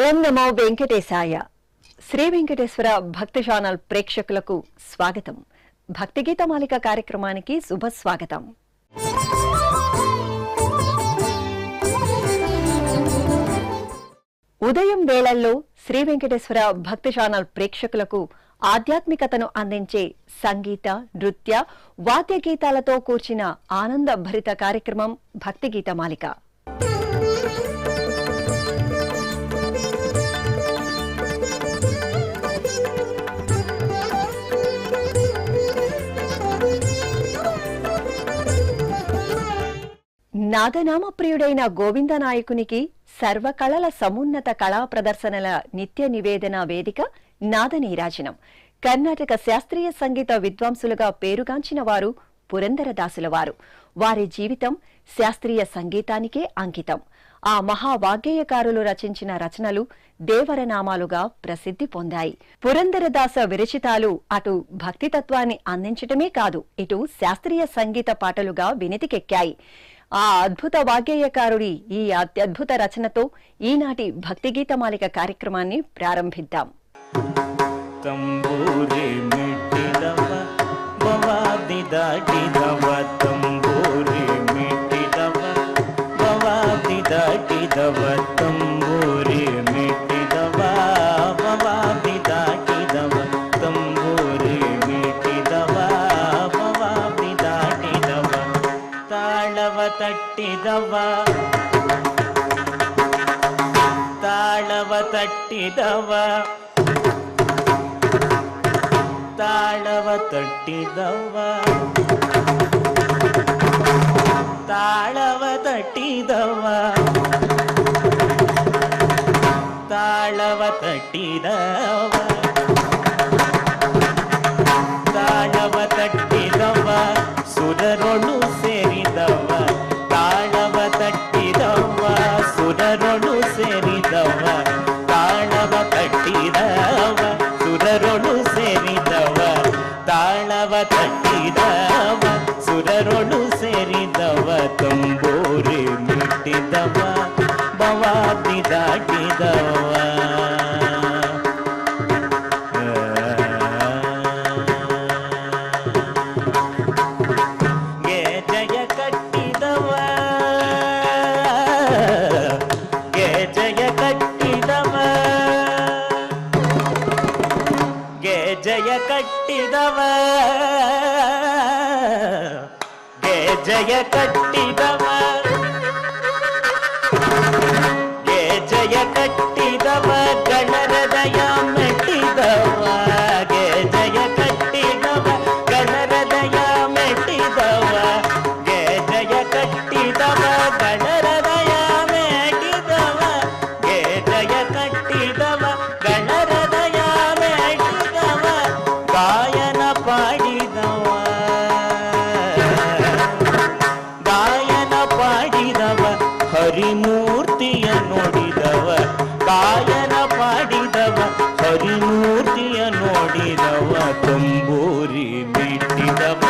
ఓం నమో వెంకటేశాయ. శ్రీ వెంకటేశ్వర భక్తి ఛానల్ ప్రేక్షకులకు స్వాగతం. భక్తి గీతమాలిక కార్యక్రమానికి శుభస్వాగతం. ఉదయం వేళల్లో శ్రీ వెంకటేశ్వర భక్తి ఛానల్ ప్రేక్షకులకు ఆధ్యాత్మికతను అందించే సంగీత, నృత్య, వాద్య గీతాలతో కూర్చిన ఆనందభరిత కార్యక్రమం భక్తి గీతమాలిక. నాదనామ ప్రియుడైన గోవిందనాయకునికి సర్వకళల సమున్నత కళా ప్రదర్శనల నిత్య నివేదన వేదిక నాదనీరాజనం. కర్ణాటక శాస్త్రీయ సంగీత విద్వాంసులుగా పేరుగాంచిన వారు పురందరదాసుల వారు. వారి జీవితం శాస్త్రీయ సంగీతానికే అంకితం. ఆ మహావాగ్గేయకారులు రచించిన రచనలు దేవరనామాలుగా ప్రసిద్ధి పొందాయి. పురందరదాస విరచితాలు అటు భక్తితత్వాన్ని అందించటమే కాదు, ఇటు శాస్త్రీయ సంగీత పాటలుగా వినితికెక్కాయి. ఆ అద్భుత వాగ్గేయకారుడి ఈ అత్యద్భుత రచనతో ఈనాటి భక్తి గీతమాలిక కార్యక్రమాన్ని ప్రారంభిద్దాం. తంబూరి మిట్టిదవ భవాది దాటిదవ, తంబూరి మిట్టిదవ భవాది దాటిదవ, తంబూరి మిట్టిదవ భవాది దాటిదవ, తంబూరి మిట్టిదవ భవాది దాటిదవ, తాళవ తట్టిదవ తాళవ తట్టిదవ ತಾಳವ ತಟ್ಟಿದವ ತಾಳವ ತಟ್ಟಿದವ ತಾಳವ ತಟ್ಟಿದವ ತಾಳವ ತಟ್ಟಿದವ ಸುರರೊಳು ಸೇರಿದವ, ತಾಳವ ತಟ್ಟಿದವ ಸುರರೊಳು ಸೇರಿದವ, ತಾಳವ ತಟ್ಟಿದವ ಸುರರೊಳು ಸೇರಿದವ, ತಾಳವ ತಟ್ಟಿದವ ಸುರರೊಳು ಸೇರಿದವ, ತಂಬೂರಿ ಮಿಟ್ಟಿದವ ಭವಾದಿ ದಾಟಿದವ. ಗೆ ಜಯ ಕಟ್ಟಿದವ ಗೆ ಜಯ ಕಟ್ಟಿದವ ಗೆ ಜಯ ಕಟ್ಟಿದವ ಗೆ ಜಯ ಕಟ್ಟಿದವ ಗೆ ಜಯ ಕಟ್ಟಿದವ ಗಣರದಯ ಮೆಟ್ಟಿದವ, ಗೆ ಜಯ ಕಟ್ಟಿದವ ಗಣರದಯ ಮೆಟ್ಟಿದವ, ಗೆ ಜಯ ಕಟ್ಟಿದವ ಗಣರದಯ ಮೆಟ್ಟಿದವ, ಗೆ ಜಯ ಕಟ್ಟಿದವ ಗಣರದಯ ಮೆಟ್ಟಿದವ, ಗಾಯನ ಪಾಡಿದವ ಗಾಯನ ಪಾಡಿದವ ಹರಿಮೂರ್ತಿಯ ನೋಡಿದವ, ಗಾಯನ ಪಾಡಿದವ ಹರಿಮೂರ್ತಿಯ ನೋಡಿದವ, ತಂಬೂರಿ ಮಿಟ್ಟಿದವ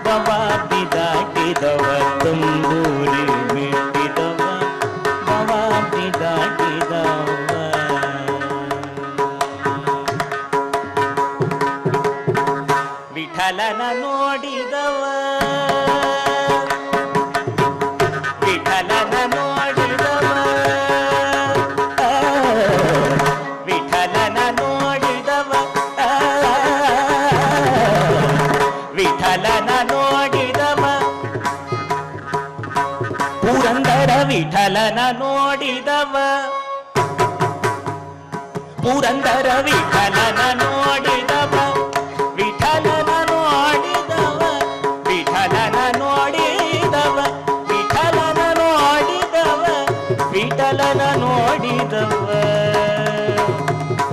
ಭವಾದಿ ದಾಟಿದವ, ತಂಬೂರಿ ಮಿಟ್ಟಿದವ ಭವಾದಿ ದಾಟಿದವ. ವಿಠಲನ ನೋಡಿದವ ವಿಠಲನ ನೋಡಿದವ ವಿಠಲನ ನೋಡಿದವ ವಿಠಲನ ನೋಡಿದವ ಪುರಂದರ ವಿಠಲನ ನೋಡಿದವ ಪುರಂದರ ವಿಠಲನ ನೋಡಿದವ ವಿಠಲನ ನೋಡಿದವ ವಿಠಲನ ನೋಡಿದವ ವಿಠಲನ ನೋಡಿದವ ವಿಠಲನ ನೋಡಿದವ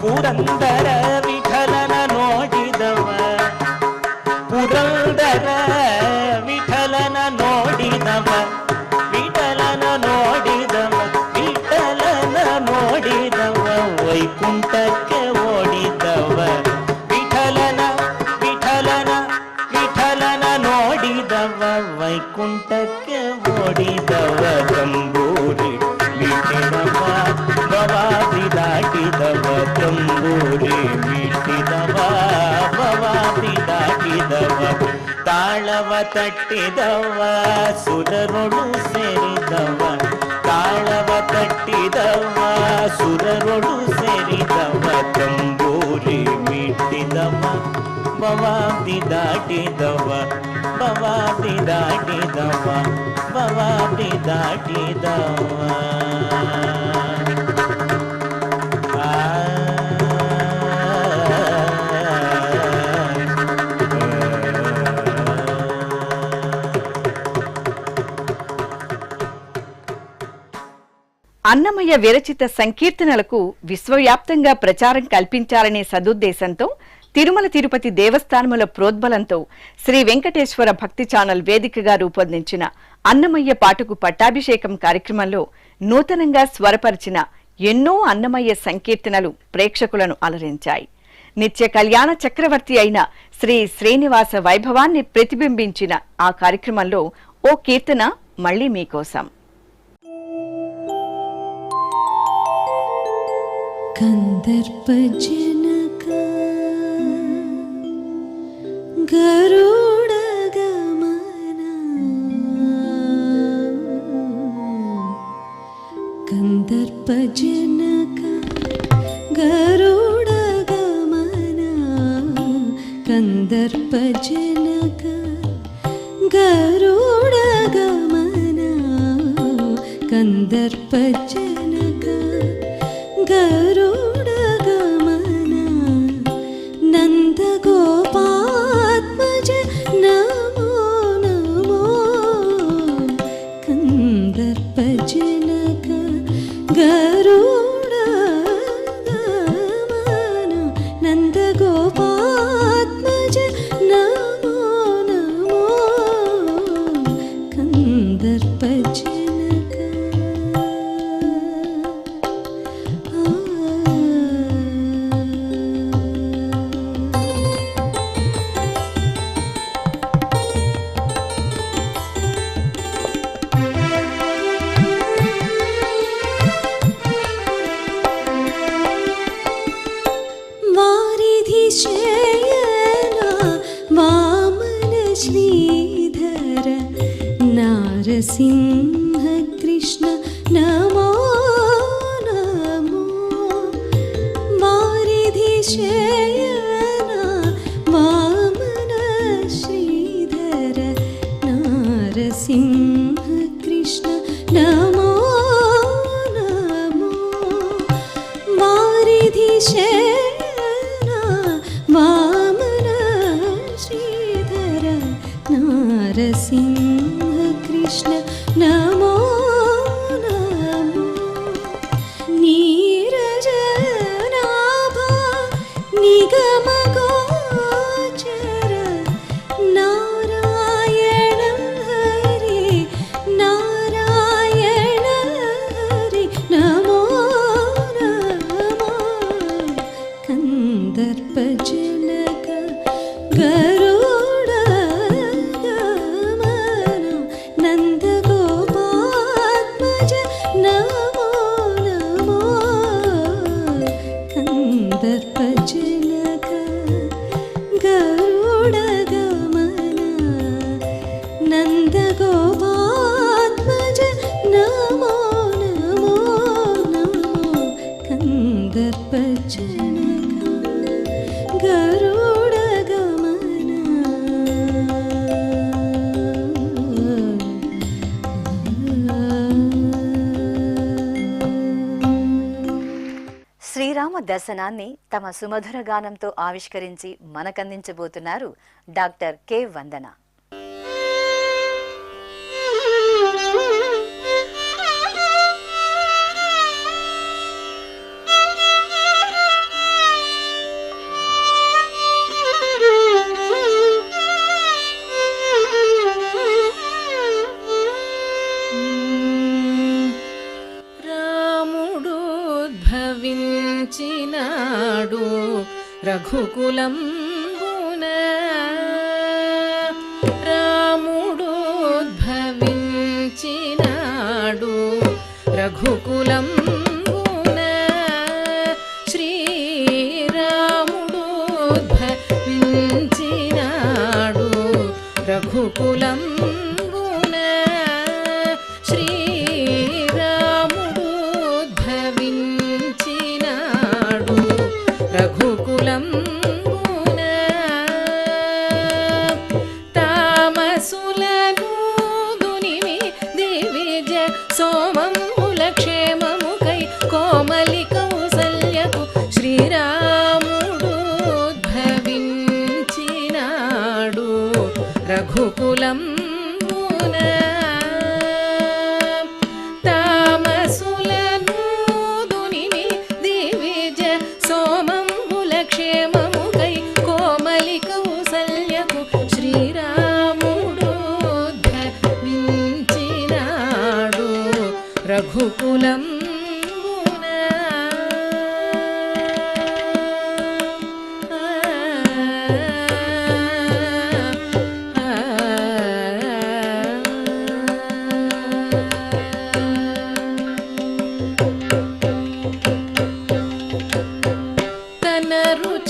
ಪುರಂದರ ವಿಠಲನ ನೋಡಿದವ ಪುರಂದರ ವಿಠಲನ ನೋಡಿದವ ವಿಠಲನ ನೋಡಿದವ ವಿಠಲನ ನೋಡಿದವ ವೈಕುಂಠಕ್ಕೆ ಓಡಿದವ ತಾಳವ ತಟ್ಟಿದವ ಸುರರೊಳು ಸೇರಿದವ ತಾಳವ ತಟ್ಟಿದವ ಸುರರೊಳು ಸೇರಿದವ ತಂಬೂರಿ ಮೀಟಿದವ ಭವಾಬ್ದಿ ದಾಟಿದವ ಭವಾಬ್ದಿ ದಾಟಿದವ ಭವಾಬ್ದಿ ದಾಟಿದವ అన్నమయ్య విరచిత సంకీర్తనలకు విశ్వవ్యాప్తంగా ప్రచారం కల్పించాలనే సదుద్దేశంతో తిరుమల తిరుపతి దేవస్థానముల ప్రోద్బలంతో శ్రీ వెంకటేశ్వర భక్తి ఛానల్ వేదికగా రూపొందించిన అన్నమయ్య పాటకు పట్టాభిషేకం కార్యక్రమంలో నూతనంగా స్వరపరిచిన ఎన్నో అన్నమయ్య సంకీర్తనలు ప్రేక్షకులను అలరించాయి. నిత్య కళ్యాణ చక్రవర్తి అయిన శ్రీ శ్రీనివాస వైభవాన్ని ప్రతిబింబించిన ఆ కార్యక్రమంలో ఓ కీర్తన మళ్లీ మీకోసం. కందర్పజనక గరుడగమన కందర్పజనక గరుడగమన కందర్పజనక గరుడగమన కందర్పజనక గరుడగమన నందగోపాత్మజ నమో నమో కందర్పజనక గరుడగమన నందగోపాత్మజ నమో నమో కందర్పజనక నరసింహ కృష్ణ నమో నమో వారిధి శయన వామన శ్రీధర నరసింహ కృష్ణ నమో నమో వారిధి శయన వామన శ్రీధర నరసింహ కృష్ణ నమో నమో నీరజనాభ నిగమ గోచర నారాయణ హరి నారాయణ హరి నమో నమో కందర్పజనక శ్రీరామ దర్శనాన్ని తమ సుమధుర గానంతో ఆవిష్కరించి మనకందించబోతున్నారు డాక్టర్ కె వందన. ఉద్భవించినాడు రఘుకులంబున రాముడు ఉద్భవించినాడు రఘుకులంబున శ్రీరాముడు ఉద్భవించినాడు రఘుకులం తామసులను దునిమి దివిజ సోమంబుల క్షేమముకై కోమలి కౌసల్యకు శ్రీరాముడు ధవించినాడు రఘుకులం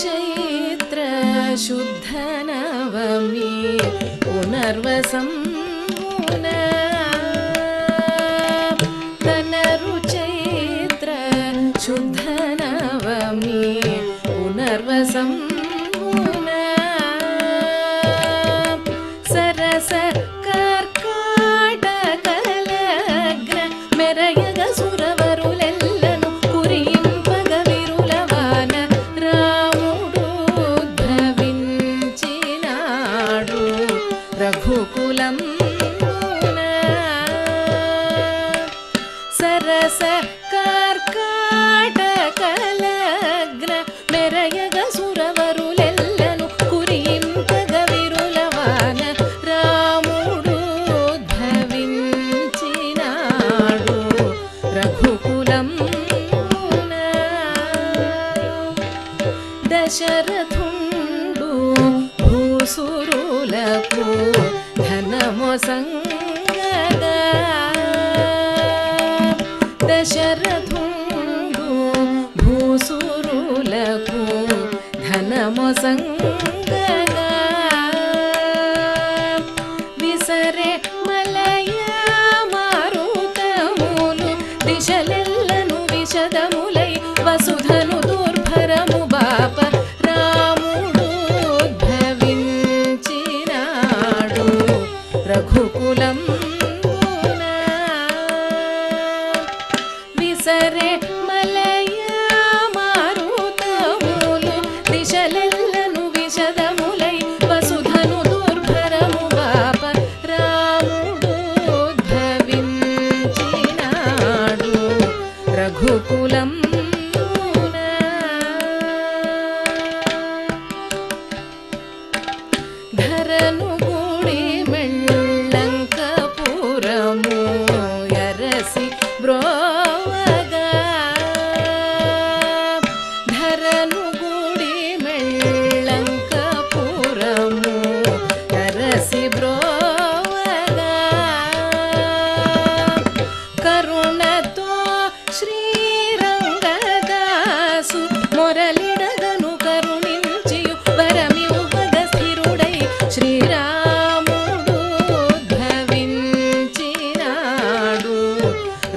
చైత్ర శుద్ధ నవమి పునర్వసం తనరు చైత్ర శుద్ధ నవమి పునర్వసం సరస కర్కాటక లగ్న మెరయగ సురవరులెల్లను కురింపగ విరులవాన రాముడు ధవించినాడు రఘుకులం సరస కర్కాటక లగ్న మెరయగ సురవరులెల్లను కురింపగ విరులవాన రాముడు ధవించినాడు రఘుకులం దశరథుండు భూసురులకు ధనమొసంగగా దశరథుండు భూసురులకు ధనమొసంగగా విసరే మలయ మారుతములు దిశలెల్లను విషదములై వసుధను దుర్భరము బాప రాముడు ధవించినాడు రఘుకులం విసరే మలయ మారుతములు దిశలెల్లను విషదములై వసుధను దుర్భరము బాప రాముడు ధవించినాడు రఘుకులం ధరను గుడి మెళ్ళంకపురము ఎరసి బ్రోవగా ధరను గుడి మెళ్ళంకపురము ఎరసి బ్రోవగా కరుణతో శ్రీరంగదాసు మొరలిడగను కరుణించియు వరమివ్వగ స్థిరుడై శ్రీరాముడు ధవించినాడు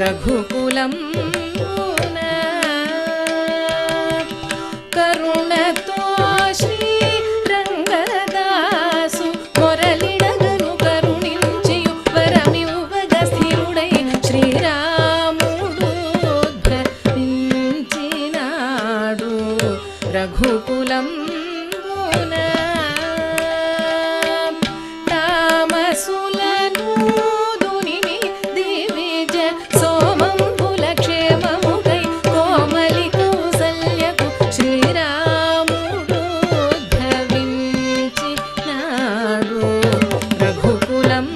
రఘుకులం కరుణతో శ్రీరంగదాసు మొరలిడగను కరుణించియు వరమివ్వగ స్థిరుడై శ్రీరాముడు ధవించినాడు రఘుకులం తామసులను దునిమి దివిజ సోమంబుల క్షేమముకై కోమలి కౌసల్యకు శ్రీరాముడు ధవించినాడు రఘుకులం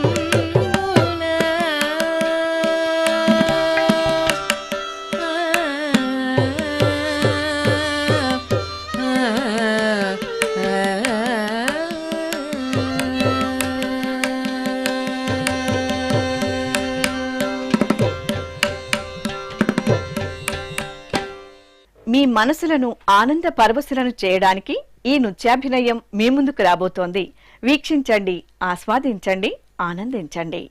మీ మనసులను ఆనంద పరవశులను చేయడానికి ఈ నృత్యాభినయం మీ ముందుకు రాబోతోంది. వీక్షించండి, ఆస్వాదించండి, ఆనందించండి.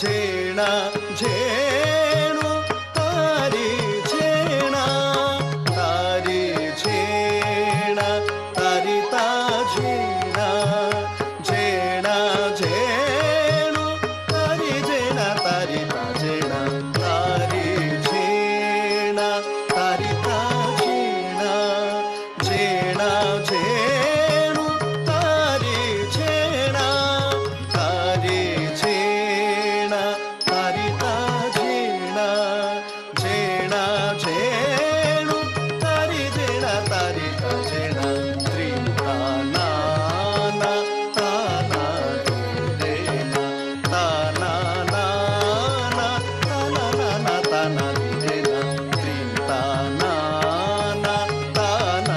ಝೇಣ ಝೇಣು ತಾರಿ ಝೇಣ ತಾರಿ ಝೇಣ ತಾರಿತಾ ಝೇಣ ಝೇಣ ಝೇಣು ತಾರಿ ಝೇಣ ತಾರಿತಾ ಝೇಣ ತಾರಿ ಝೇಣ ತಾರಿತಾ ಝೇಣ ಝೇಣ ಝೇಣು ತಾರಿ ಝೇಣ ತಾರಿ ಝೇಣ ತಾರಿತಾ ಝೇಣ ಝೇಣ ಝೇಣು ತಾರಿ ಝೇಣ ತಾರಿತಾ ಝೇಣ ತ್ರಿತಾನ ತಾನ ಝೇಣ ತಾನ ತಾನ ಝೇಣ ತ್ರಿತಾನ ತಾನ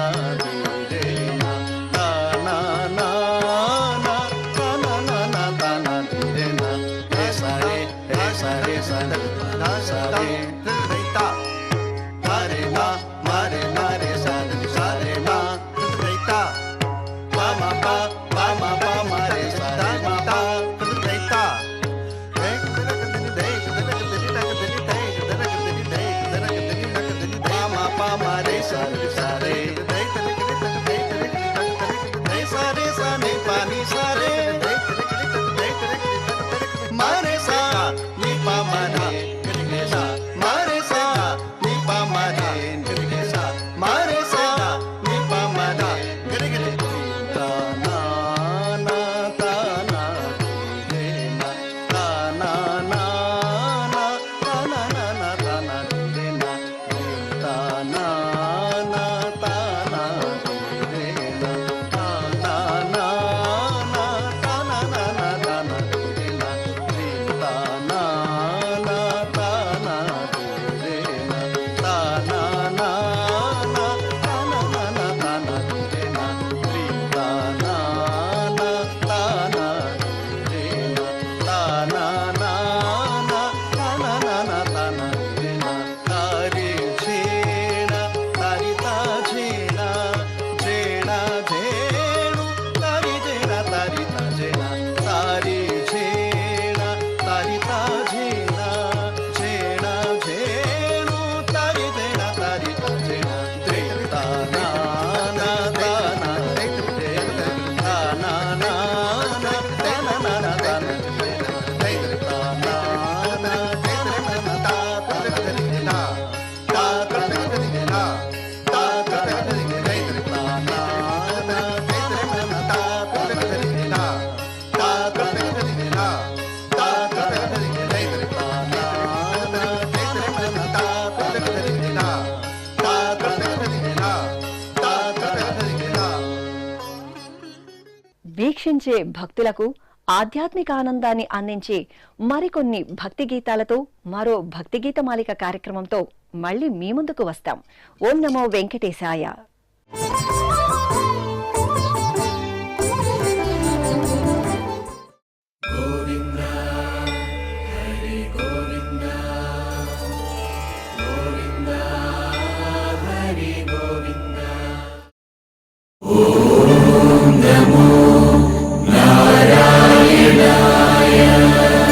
ಝೇಣ ತಾನ ತಾನ ಝೇಣ ರೇ ಸರೆ ರೇ ಸರೆ ಸರೆ ಸರೆ ತಾ ಮಾರೆ ಮಾ ಮಾರೆ ಮಾರೆ ಸರೆ ಸರೆ ಮಾ ತಾ ಪಾ ಮಾ ಪಾ ಮಾರೆ ಸರೆ ಮಾ ಪಾ ತಾ ಪಾ ಮಾರೆ ಸರೆ ಸರೆ ಸರೆ ಸನೆ ಪಾನಿ ಸರೆ ಮಾರೆ ಸಾ ನಿ ಪಾ ಮಾರೆ ಸಾ ಮಾರೆ ಸಾ ನಿ ಪಾ ಮಾರೆ ಸಾ ಮಾರೆ ಸಾ ನಿ ಪಾ ಮಾರೆ ಗರೆ ತಾನಾ ತಾನಾ ರೇನ ತಾನಾ ತಾನಾ ತಾನಾ ರೇನ ತಾನಾ ತಾನಾ ರೇನ ತಾನಾ ತಾನಾ ತಾನಾ ರೇನ ತಾನಾ ತಾನಾ ರೇನ ತಾನಾ ತಾನಾ ರೇನ ತಾನಾ ತಾನಾ ರೇನ ತಾನಾ ತಾನಾ ರೇನ ತಾರಿ ಝೇಣ ತಾರಿತಾ ಝೇಣ ಝೇಣ ಝೇಣು ತಾರಿ ಝೇಣ ತಾರಿತಾ ಝೇಣ ತಾರಿ ಝೇಣ ತಾರಿತಾ ಝೇಣ ಝೇಣ ಝೇಣು ತಾರಿ ಝೇಣ ತಾರಿತಾ ಝೇಣ ತ್ರಿತಾನ ತಾನ వీక్షించే భక్తులకు ఆధ్యాత్మిక ఆనందాన్ని అందించే మరికొన్ని భక్తి గీతాలతో మరో భక్తి గీతమాలిక కార్యక్రమంతో మళ్ళీ మీ ముందుకు వస్తాం. ఓం నమో వెంకటేశాయ. నారాయణాయ